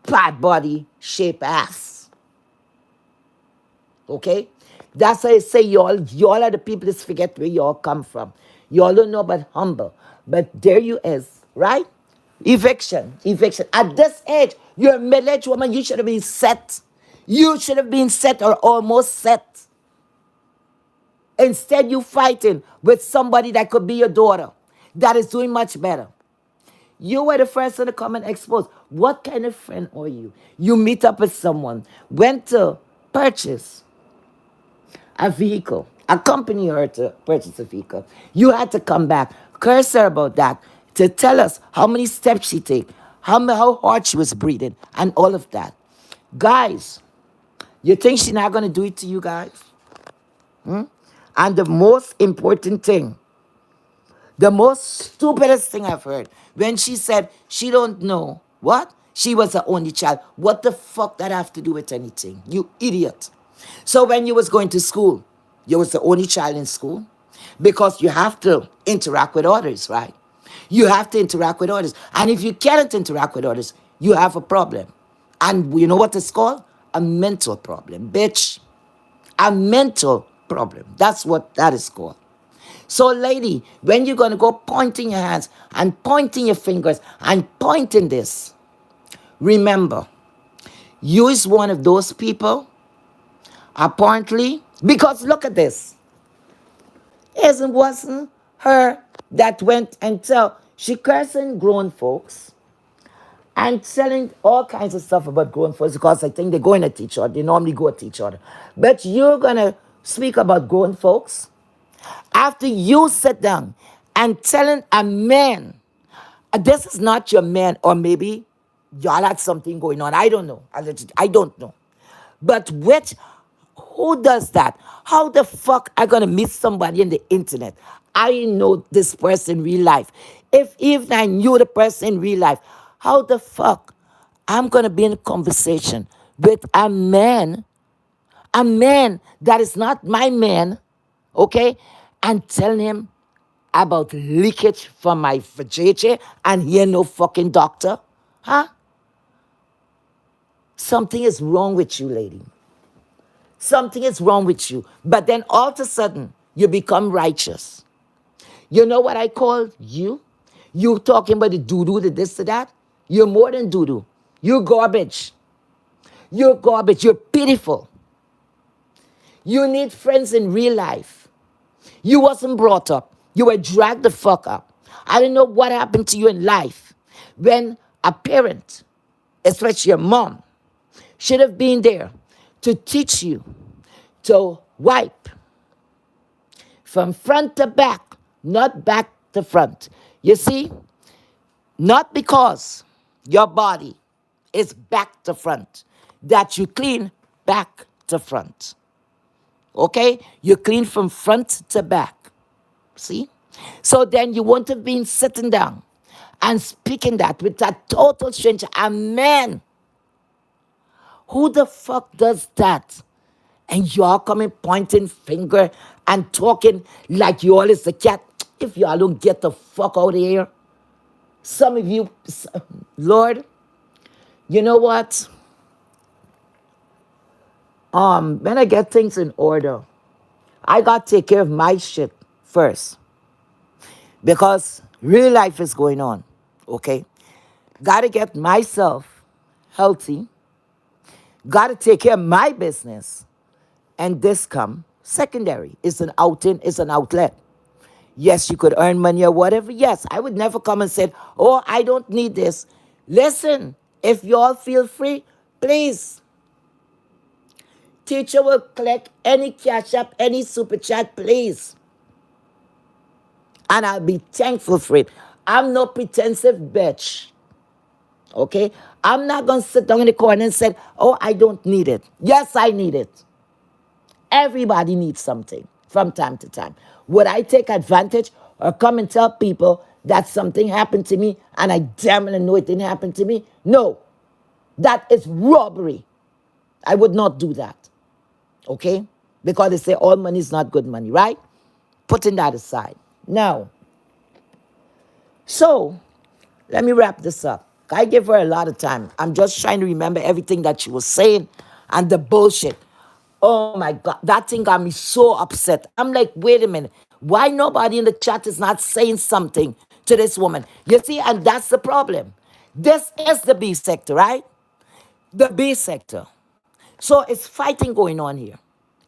bad body, shape ass. Okay? That's why I say y'all are the people that forget where y'all come from. Y'all don't know about humble. But there you is, right? Eviction. At this age, you're a middle-aged woman, you should have been set. You should have been set or almost set. Instead, you fighting with somebody that could be your daughter that is doing much better. You were the first one to come and expose. What kind of friend are you? You meet up with someone, went to purchase a vehicle, accompany her to purchase a vehicle. You had to come back, curse her about that, to tell us how many steps she take, how hard she was breathing, and all of that. Guys, you think she's not going to do it to you guys? And the most important thing, the most stupidest thing I've heard, when she said she don't know what? She was the only child. What the fuck that have to do with anything? You idiot. So when you was going to school, you was the only child in school because you have to interact with others, right? You have to interact with others. And if you cannot interact with others, you have a problem. And you know what it's called? A mental problem, bitch. A mental problem. That's what that is called. So, lady, when you're going to go pointing your hands and pointing your fingers and pointing this, remember, you is one of those people, apparently, because look at this. Wasn't her that went and tell, she cursing grown folks and telling all kinds of stuff about grown folks because I think they're going at each other. They normally go at each other. But you're going to speak about grown folks after you sit down and telling a man, this is not your man, or maybe y'all had something going on. I don't know. I don't know. But who does that? How the fuck I gonna meet somebody in the internet? I know this person in real life. If even I knew the person in real life, how the fuck I'm gonna be in a conversation with a man that is not my man, okay, and telling him about leakage from my vajayjay and he ain't no fucking doctor? Huh? Something is wrong with you, lady. Something is wrong with you. But then all of a sudden, you become righteous. You know what I call you? You talking about the doo-doo, the this, the that? You're more than doo-doo. You're garbage. You're garbage. You're pitiful. You need friends in real life. You wasn't brought up. You were dragged the fuck up. I don't know what happened to you in life when a parent, especially your mom, should have been there to teach you to wipe from front to back, not back to front. You see, not because your body is back to front that you clean back to front. Okay? You clean from front to back. See? So then you won't have been sitting down and speaking that with a total stranger, a man. Who the fuck does that? And y'all coming pointing finger and talking like you all is the cat. If y'all don't get the fuck out of here. Some of you, Lord, you know what? When I get things in order, I got to take care of my shit first. Because real life is going on, okay? Got to get myself healthy. Got to take care of my business. And this come secondary. It's an outing, it's an outlet. Yes, you could earn money or whatever. Yes, I would never come and say, oh, I don't need this. Listen, if you all feel free, please. Teacher will collect any cash app, any super chat, please. And I'll be thankful for it. I'm no pretensive bitch. Okay? I'm not going to sit down in the corner and say, oh, I don't need it. Yes, I need it. Everybody needs something from time to time. Would I take advantage or come and tell people that something happened to me and I damn well know it didn't happen to me? No. That is robbery. I would not do that. Okay? Because they say all money is not good money, right? Putting that aside. Now, so let me wrap this up. I give her a lot of time. I'm just trying to remember everything that she was saying and the bullshit. Oh my God, that thing got me so upset. I'm like, wait a minute. Why nobody in the chat is not saying something to this woman? You see, and that's the problem. This is the B sector, right? The B sector. So it's fighting going on here.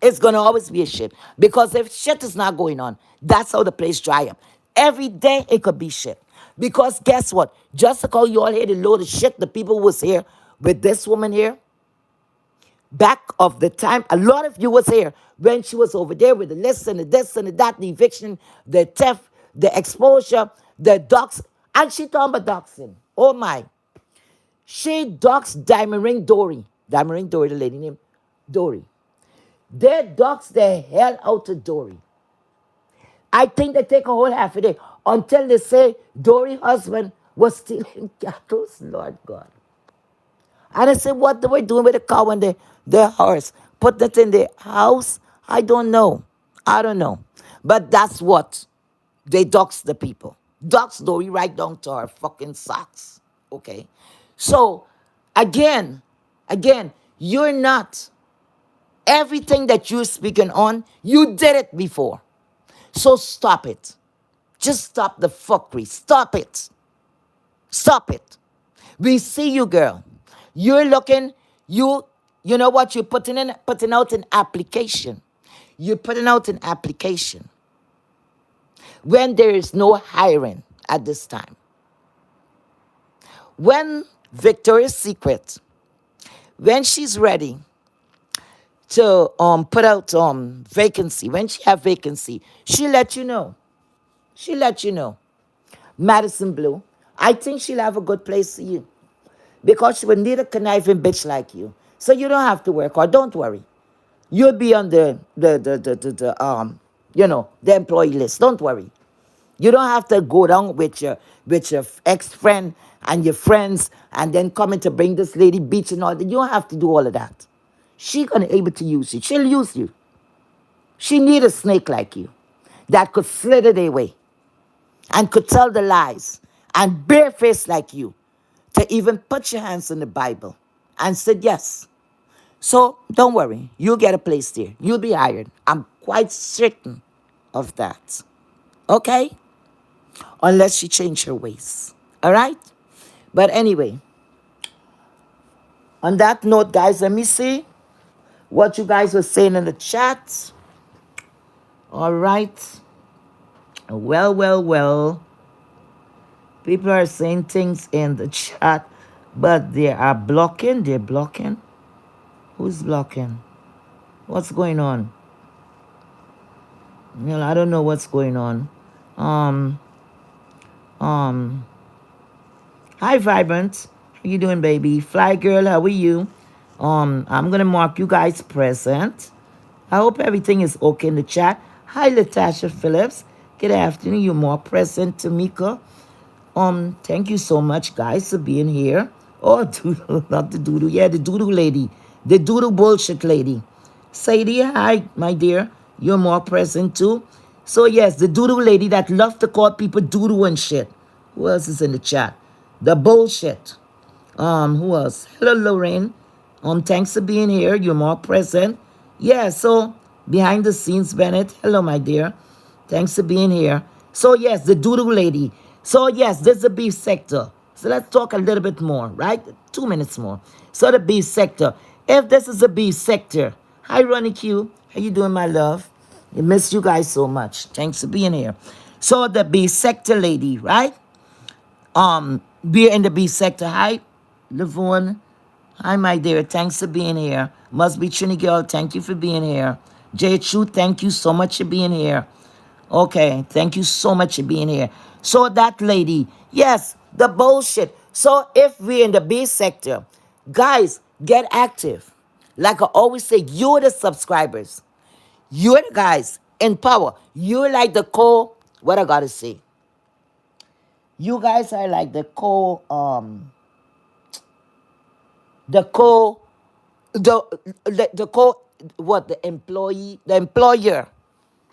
It's going to always be a shit. Because if shit is not going on, that's how the place dry up. Every day it could be shit. Because guess what? Just to call you all here to load of shit, the people who was here with this woman here, back of the time, a lot of you was here when she was over there with the list and the this and the that, the eviction, the theft, the exposure, the docs. And she talking about doxing. Oh my. She doxed Diamond Ring Dory. Diamond Ring Dory, the lady named Dory. They doxed the hell out of Dory. I think they take a whole half a day until they say Dory husband was stealing cattle, Lord God. And I said, what they were doing with the cow and the horse? Put that in the house? I don't know. I don't know. But that's what they dox the people. Dox Dory right down to our fucking socks. Okay. So again, again, you're not everything that you're speaking on, you did it before. So stop it. Just stop the fuckery. Stop it. Stop it. We see you, girl. You're looking, you know what? You're putting out an application. You're putting out an application when there is no hiring at this time. When Victoria's Secret, when she's ready to put out vacancy, when she have vacancy, she let you know. She let you know. Madison Blue, I think she'll have a good place for you. Because she would need a conniving bitch like you. So you don't have to work or don't worry. You'll be on the employee list. Don't worry. You don't have to go down with your ex-friend and your friends and then coming to bring this lady beach and all that. You don't have to do all of that. She gonna able to use you. She'll use you. She need a snake like you that could slither their way and could tell the lies and barefaced like you to even put your hands on the Bible and said yes. So don't worry, you'll get a place there. You'll be hired. I'm quite certain of that. Okay? Unless she change her ways. All right? But anyway, on that note, guys, let me see what you guys were saying in the chat. All right. Well, well, well. People are saying things in the chat, but they are blocking. They're blocking. Who's blocking? What's going on? Well, I don't know what's going on. Um, um, Hi, Vibrant. How you doing, baby? Fly Girl, how are you? I'm gonna mark you guys present. I hope everything is okay in the chat. Hi, Latasha Phillips. Good afternoon. You're more present, Tamika. Thank you so much, guys, for being here. Oh, doodle, not the doodle. Yeah, the doodle lady. The doodle bullshit lady. Sadie, hi, my dear. You're more present too. So yes, the doodle lady that loves to call people doodle and shit. Who else is in the chat? The bullshit. Who else? Hello, Lorraine. Thanks for being here. You're more present. Yeah, so behind the scenes, Bennett. Hello, my dear. Thanks for being here. So yes, the doodle lady. So yes, this is the beef sector. So let's talk a little bit more, right? 2 minutes more. So the beef sector. If this is a beef sector, hi Ronnie Q. How you doing, my love? I miss you guys so much. Thanks for being here. So the beef sector lady, right? We're in the beef sector. Hi, Lavon. Hi, my dear. Thanks for being here. Must be Trini Girl. Thank you for being here. Jay Chu, thank you so much for being here. Okay, thank you so much for being here. So that lady, yes, the bullshit. So if we're in the B sector, guys, get active. Like I always say, you're the subscribers. You're the guys in power. You're like the what I gotta say. You guys are like the co, the co, what, the employer,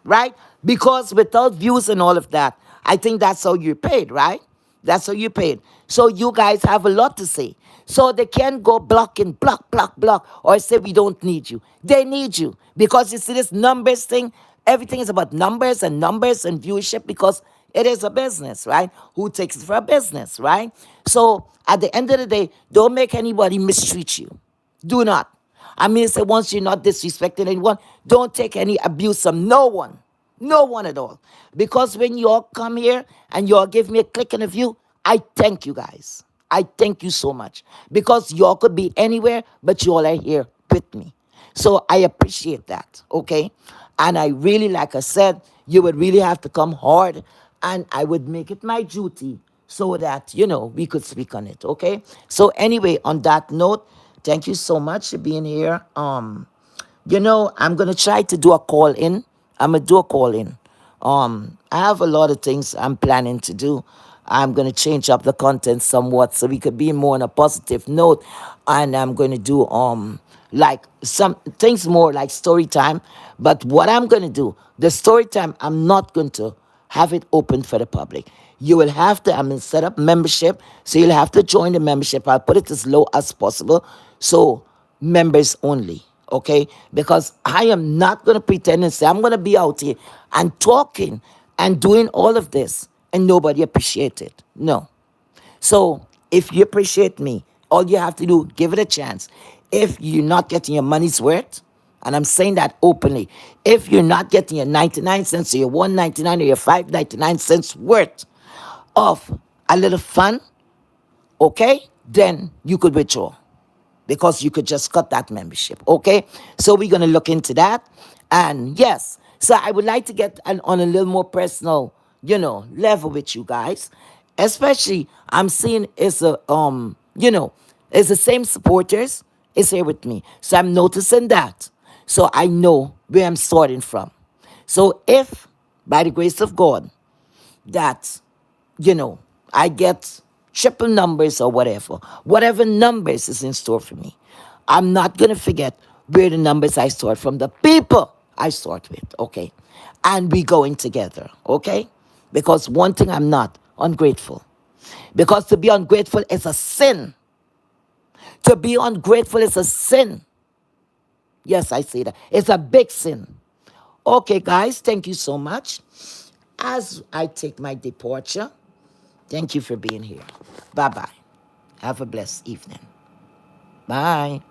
right? Because without views and all of that, I think that's how you're paid, right? That's how you're paid. So you guys have a lot to say. So they can't go blocking, block, block, block, or say we don't need you. They need you. Because you see this numbers thing, everything is about numbers and viewership because it is a business, right? Who takes it for a business, right? So at the end of the day, don't make anybody mistreat you. Do not. I mean, say once you're not disrespecting anyone, don't take any abuse from no one. No one at all. Because when you all come here and you all give me a click and a view, I thank you guys. I thank you so much. Because you all could be anywhere, but you all are here with me. So I appreciate that, okay? And I really, like I said, you would really have to come hard and I would make it my duty so that, we could speak on it, okay? So anyway, on that note, thank you so much for being here. I'm going to try to do a call in. I'm going to do a call in. I have a lot of things I'm planning to do. I'm going to change up the content somewhat so we could be more on a positive note. And I'm going to do like some things more like story time. But what I'm going to do, the story time, I'm not going to have it open for the public. You will have to, I'm going to set up membership. So you'll have to join the membership. I'll put it as low as possible. So members only, okay? Because I am not going to pretend and say I'm going to be out here and talking and doing all of this and nobody appreciate it. No. So if you appreciate me, all you have to do, give it a chance. If you're not getting your money's worth, and I'm saying that openly, if you're not getting your 99 cents or your 1.99 or your 5.99 cents worth of a little fun, okay, then you could withdraw because you could just cut that membership. Okay, so we're gonna look into that, and yes, so I would like to get on a little more personal, level with you guys, especially I'm seeing it's it's the same supporters is here with me, so I'm noticing that, so I know where I'm starting from. So if by the grace of God that you know, I get triple numbers or whatever numbers is in store for me. I'm not going to forget where the numbers I start from, the people I start with, okay? And we going together, okay? Because one thing, I'm not ungrateful. Because to be ungrateful is a sin. To be ungrateful is a sin. Yes, I say that. It's a big sin. Okay, guys, thank you so much. As I take my departure, thank you for being here. Bye bye. Have a blessed evening. Bye.